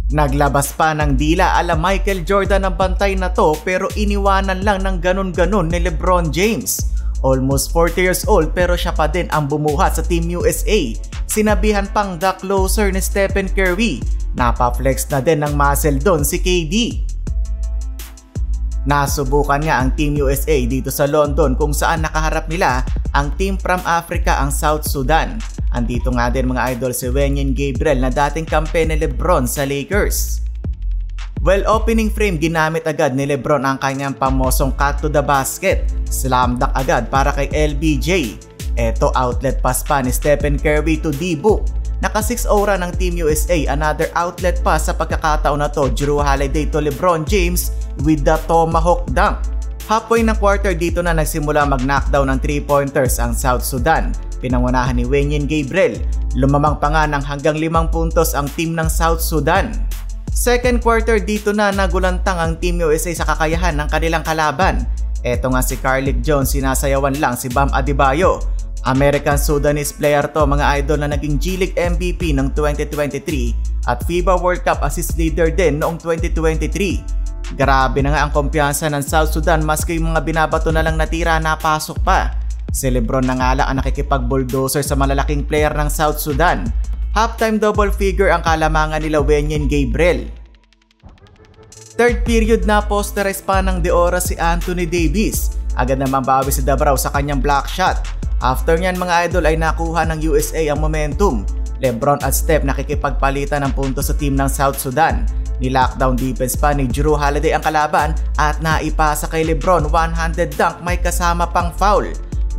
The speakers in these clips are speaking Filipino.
Naglabas pa ng dila ala Michael Jordan ang bantay na to pero iniwanan lang ng ganun-ganun ni LeBron James. Almost 40 years old pero siya pa din ang bumuhat sa Team USA. Sinabihan pang the closer ni Stephen Curry. Napaflex na din ng muscle doon si KD. Nasubukan nga ang Team USA dito sa London kung saan nakaharap nila ang team from Africa, ang South Sudan. Andito nga din mga idol si Wenyen Gabriel na dating kampe ni LeBron sa Lakers. Well, opening frame ginamit agad ni LeBron ang kanyang pamosong cut to the basket. Slam dunk agad para kay LBJ. Eto outlet pass pa ni Stephen Curry to D-Book. Naka 6 ora ng Team USA, another outlet pass sa pagkakataon na to. Jrue Holiday to LeBron James with the tomahawk dunk. Halfway ng quarter dito na nagsimula mag-knockdown ng 3-pointers ang South Sudan. Pinangunahan ni Wenyen Gabriel. Lumamang pa nga ng hanggang 5 puntos ang team ng South Sudan. Second quarter dito na nagulantang ang Team USA sa kakayahan ng kanilang kalaban. Eto nga si Carlik Jones, sinasayawan lang si Bam Adebayo. American Sudanese player to mga idol na naging G-League MVP ng 2023 at FIBA World Cup assist leader din noong 2023. Grabe na nga ang kumpiyansa ng South Sudan maski yung mga binabato na lang natira napasok pa. Si LeBron na nga lang ang nakikipag-bulldozer sa malalaking player ng South Sudan. Halftime double figure ang kalamangan nila Wenyen Gabriel. Third period na posterize pa ng De Ora si Anthony Davis. Agad naman bawi si Dabrao sa kanyang block shot. After nyan mga idol ay nakuha ng USA ang momentum. LeBron at Steph nakikipagpalitan ng puntos sa team ng South Sudan. Ni-lockdown defense pa ni Jrue Holiday ang kalaban at naipasa kay LeBron one-handed dunk may kasama pang foul.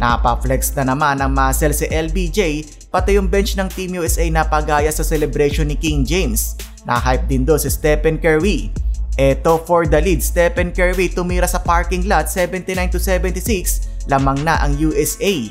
Napaflex na naman ang muscle si LBJ pati yung bench ng Team USA napagaya sa celebration ni King James. Na-hype din do si Stephen Curry. Eto for the lead, Stephen Curry tumira sa parking lot 79-76, lamang na ang USA.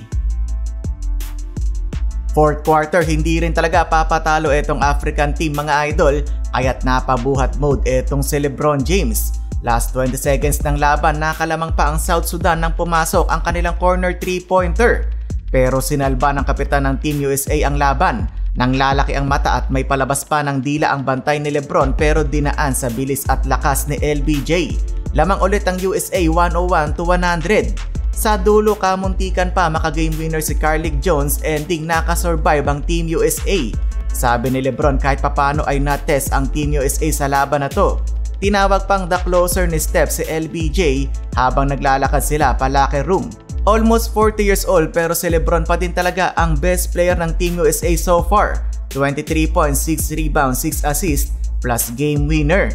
Fourth quarter, hindi rin talaga papatalo etong African team mga idol, kaya't napabuhat mode etong si LeBron James. Last 20 seconds ng laban, nakalamang pa ang South Sudan nang pumasok ang kanilang corner 3-pointer. Pero sinalba ng kapitan ng Team USA ang laban. Nang lalaki ang mata at may palabas pa ng dila ang bantay ni LeBron pero dinaan sa bilis at lakas ni LBJ. Lamang ulit ang USA 101-100. Sa dulo kamuntikan pa maka-game winner si Carlik Jones, ending nakasurvive ang Team USA. Sabi ni LeBron kahit papano ay na-test ang Team USA sa laban na to. Tinawag pang the closer ni Steph si LBJ habang naglalakad sila pa locker room. Almost 40 years old pero si LeBron pa din talaga ang best player ng Team USA so far. 23 points, 6 rebounds, 6 assists plus game winner.